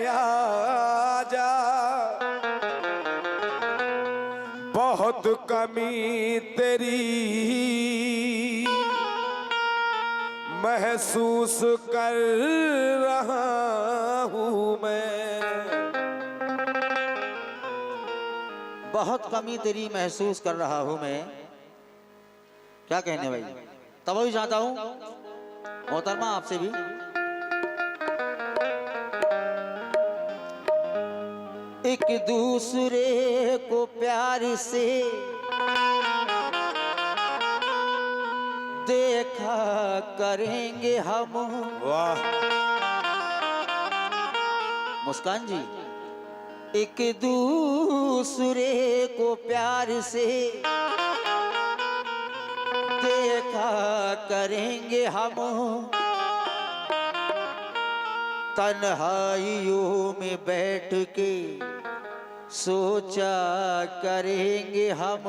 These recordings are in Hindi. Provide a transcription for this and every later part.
आजा, बहुत कमी तेरी महसूस कर रहा हूँ मैं। बहुत कमी तेरी महसूस कर रहा हूँ मैं। क्या कहने भाई, तब भी चाहता हूँ मोहतरमा आपसे भी। एक दूसरे को प्यार से देखा करेंगे हम। वाह मुस्कान जी, एक दूसरे को प्यार से देखा करेंगे हम, तन्हाइयों में बैठ के सोचा करेंगे हम।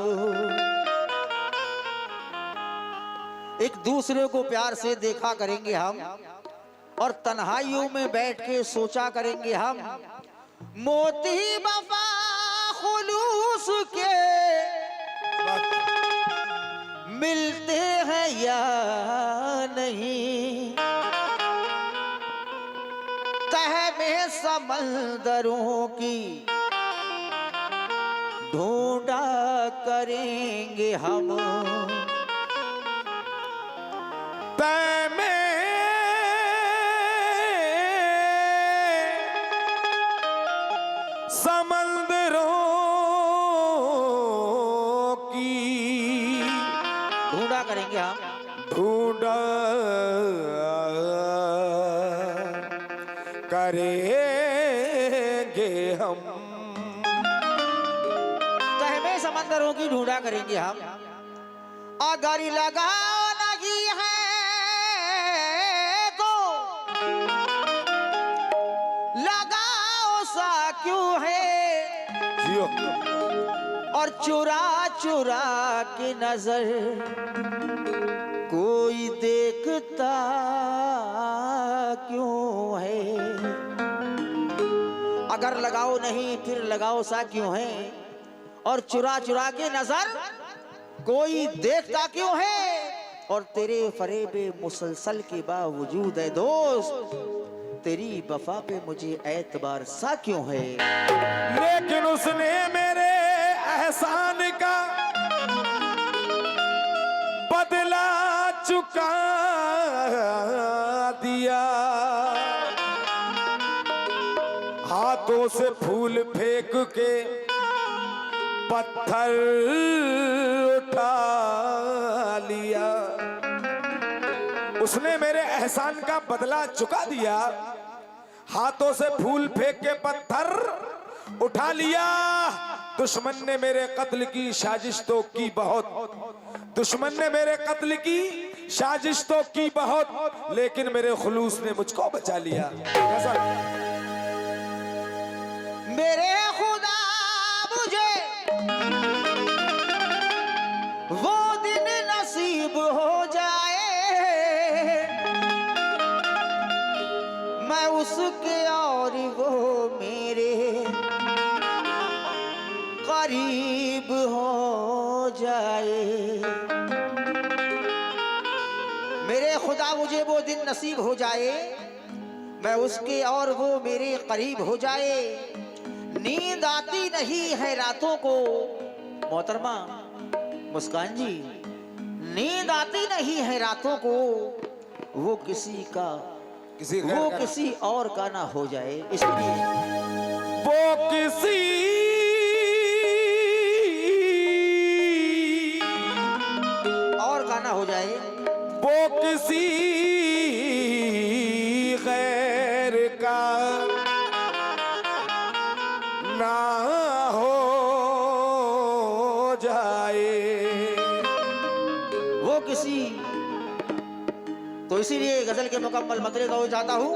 एक दूसरे को प्यार से देखा करेंगे हम और तन्हाइयों में बैठ के सोचा करेंगे हम, मोती वफा खुलूस के मिलते हैं या नहीं, तह में समंदरों की ढूंढा करेंगे हम। तय में समंदरों की ढूंढा करेंगे हम, ढूंढा करेंगे हम। तह में समंदरों की ढूंढा करेंगे हम। अगर लगा नहीं है तो लगाओ सा क्यों है, जियो और चुरा चुरा के नजर कोई देखता क्यों है। अगर लगाओ नहीं फिर लगाओ सा क्यों है, और चुरा चुरा के नजर कोई देखता क्यों है, और तेरे फरेबे मुसलसल के बावजूद है दोस्त तेरी वफा पे मुझे एतबार सा क्यों है। लेकिन उसने मेरे एहसान का बदला चुका दिया, हाथों से फूल फेंक के पत्थर उठा लिया। उसने मेरे एहसान का बदला चुका दिया, हाथों से फूल फेंक के पत्थर उठा लिया। दुश्मन ने मेरे कत्ल की साजिश तो की बहुत, दुश्मन ने मेरे कत्ल की साजिश तो की बहुत, लेकिन मेरे खुलूस ने मुझको बचा लिया। मेरे खुदा मुझे वो दिन नसीब हो जाए, मैं उसके और वो मेरे करीब हो जाए। मेरे खुदा मुझे वो दिन नसीब हो जाए, मैं उसके और वो मेरे करीब हो जाए। नींद आती नहीं है रातों को, मोहतरमा मुस्कान जी, नींद आती नहीं है रातों को, वो किसी और का ना हो जाए। इसलिए वो किसी और का ना हो जाए, वो किसी गैर का ना हो जाए। वो किसी, तो इसीलिए गजल के मुकम्मल मतले का चाहता हूं।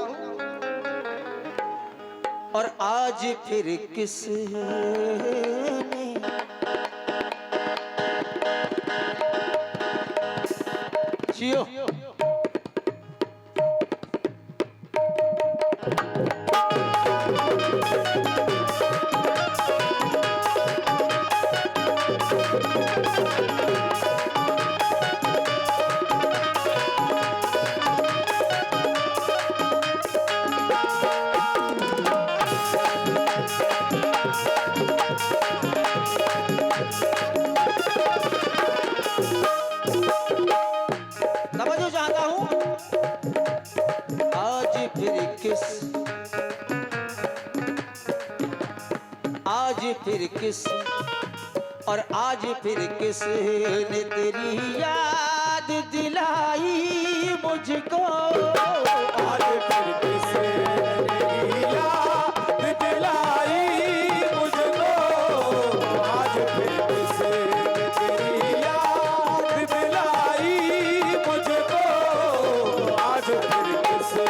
और आज फिर किसने जियो फिर किस और आज फिर किस ने तेरी याद दिलाई मुझको। आज फिर किसे तेरी याद दिलाई मुझको, आज फिर किसे तेरी याद दिलाई मुझको, आज फिर किसे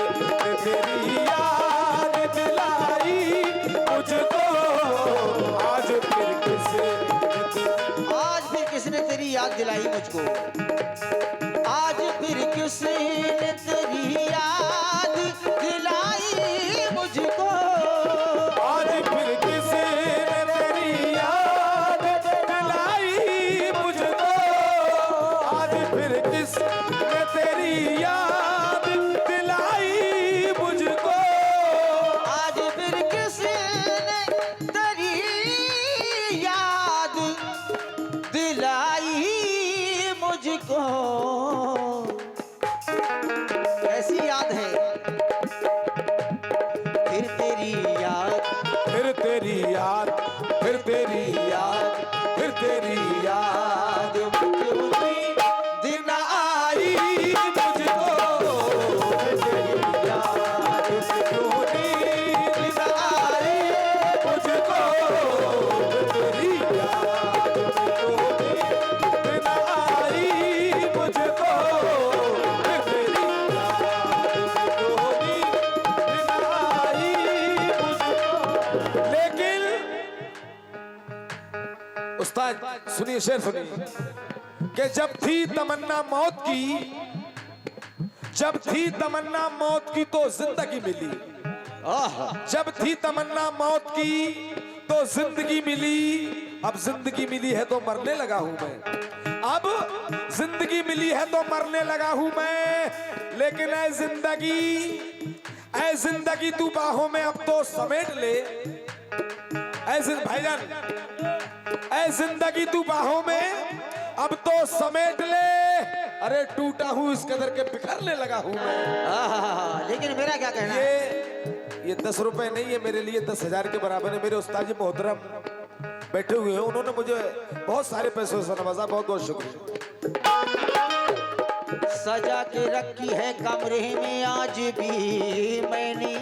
तेरी याद दिलाई मुझको, आज फिर किसे आज फिर किसने तेरी याद दिलाई मुझको, आज फिर किसने तेरी याद दिलाई मुझको, आज फिर किसे तेरी याद दिलाई मुझको, आज फिर किसने तेरी याद दिलाई मुझको, आज फिर किसने तेरी याद दिलाई मुझको। कैसी याद है फिर तेरी याद, फिर तेरी याद, फिर तेरी याद, फिर तेरी याद क्यों नहीं दिन आई मुझको, फिर तेरी याद क्यों दिन आई मुझको, फिर तेरी याद क्यों दिन आई मुझको, फिर तेरी याद क्यों दिन आई मुझको। लेकिन उस्ताद सुनिए, शेर सुनिए कि जब थी तमन्ना मौत की, जब थी तमन्ना मौत की तो जिंदगी मिली, जब थी तमन्ना मौत की तो जिंदगी मिली, अब जिंदगी मिली है तो मरने लगा हूं मैं, अब जिंदगी मिली है तो मरने लगा हूं मैं। लेकिन ऐ जिंदगी तू बाहों में अब तो समेट ले, भाईजान ऐ जिंदगी तू बाहों में अब तो समेट ले, अरे टूटा हूं इस कदर के बिखरने लगा हूं मैं। लेकिन मेरा क्या कहना है, ये 10 रुपए नहीं है मेरे लिए, 10,000 के बराबर है। मेरे उस्ताद जी मोहतरम बैठे हुए हैं, उन्होंने मुझे बहुत सारे पैसों से नवाजा, बहुत बहुत शुक्रिया। सजा के रखी है कमरे में आज भी मैंने,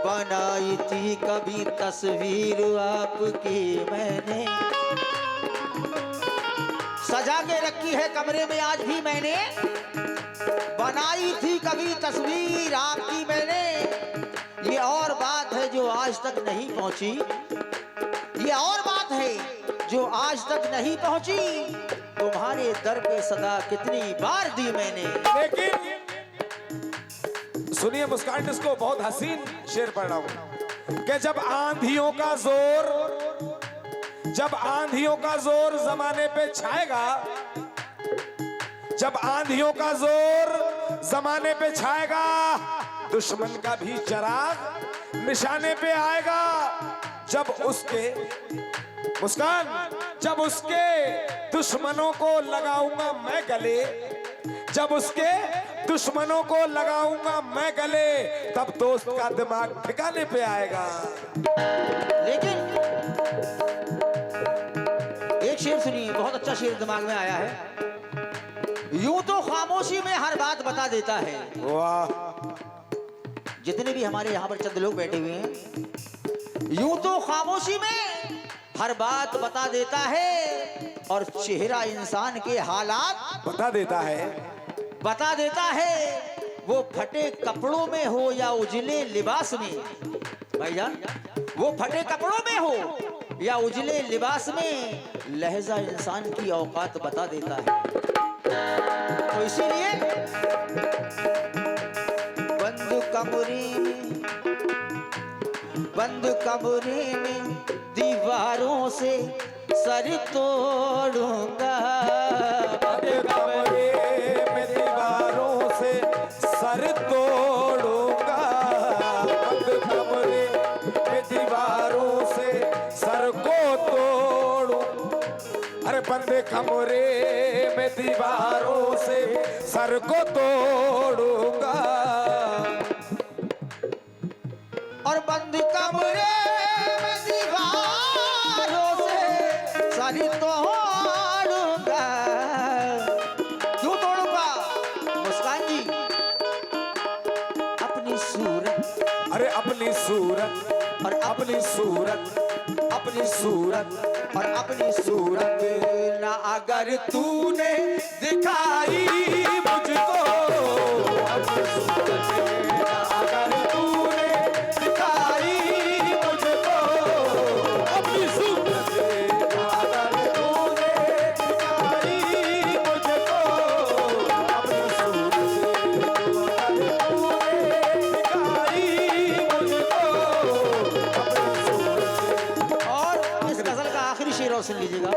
बनाई थी कभी तस्वीर आपकी मैंने, सजा के रखी है कमरे में आज भी मैंने, बनाई थी कभी तस्वीर आपकी मैंने। ये और बात है जो आज तक नहीं पहुंची, ये और बात है जो आज तक नहीं पहुंची, तुम्हारे दर पे सदा कितनी बार दी मैंने। लेकिन सुनिए मुस्कान, इसको बहुत हसीन शेर पढ़ रहा हूं कि जब आंधियों का जोर जमाने पे छाएगा, जब आंधियों का जोर जमाने पे छाएगा, दुश्मन का भी चराग निशाने पे आएगा, जब उसके मुस्कान, जब उसके दुश्मनों को लगाऊंगा मैं गले, जब उसके दुश्मनों को लगाऊंगा मैं गले, तब दोस्त का दिमाग ठिकाने पे आएगा। लेकिन एक शेर सुनिए, बहुत अच्छा शेर दिमाग में आया है। यूं तो खामोशी में हर बात बता देता है, वाह, जितने भी हमारे यहाँ पर चंद लोग बैठे हुए हैं, यूं तो खामोशी में हर बात बता देता है, और चेहरा इंसान के हालात बता देता है, वो फटे कपड़ों में हो या उजले लिबास में। भाईजान, वो फटे कपड़ों में हो या उजले लिबास में, लहजा इंसान की औकात बता देता है। तो इसीलिए बंद कमरे में दीवारों से सर तोड़ूंगा, बंद कमरे में दीवारों से सर तोड़ूंगा, बंद कमरे में दीवारों से सर को तोड़ूं, अरे बंद कमरे में दीवारों से सर को तोड़ूंगा, और बंद कमरे अरे तोड़ूंगा, क्यों तोड़ूंगा मुस्कान जी? अपनी सूरत, अरे अपनी सूरत, और अपनी सूरत, अपनी सूरत, और अपनी सूरत ना अगर तूने दिखाई मुझको, अपनी सूरत ना अगर तूने दिखाई मुझको, अपनी सूरत ना अगर तूने दिखाई मुझको, अपनी सूरत ना अगर तूने दिखाई मुझको, अपनी सूरत। और इस गजल का आखिरी शेर और सुन लीजिएगा।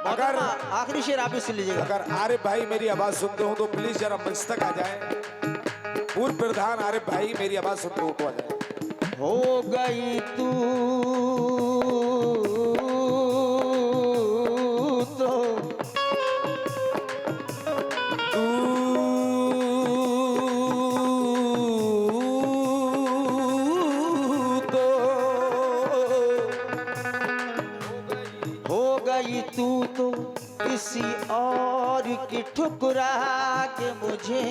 अगर आखिरी शेर आप भी सुन लीजिएगा। अगर आरिफ भाई मेरी आवाज सुनते हो तो प्लीज जरा मंच तक आ जाए। पूर्व प्रधान आरिफ भाई मेरी आवाज सुनते हो तो आ जाए। हो गई तू तो हो गई तू तो किसी और की ठुकरा के मुझे,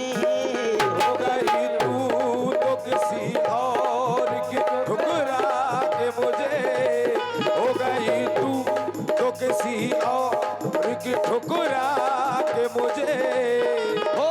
हो गई तू तो किसी और की ठुकरा के मुझे, हो गई तू तो किसी और की ठुकरा के मुझे, हो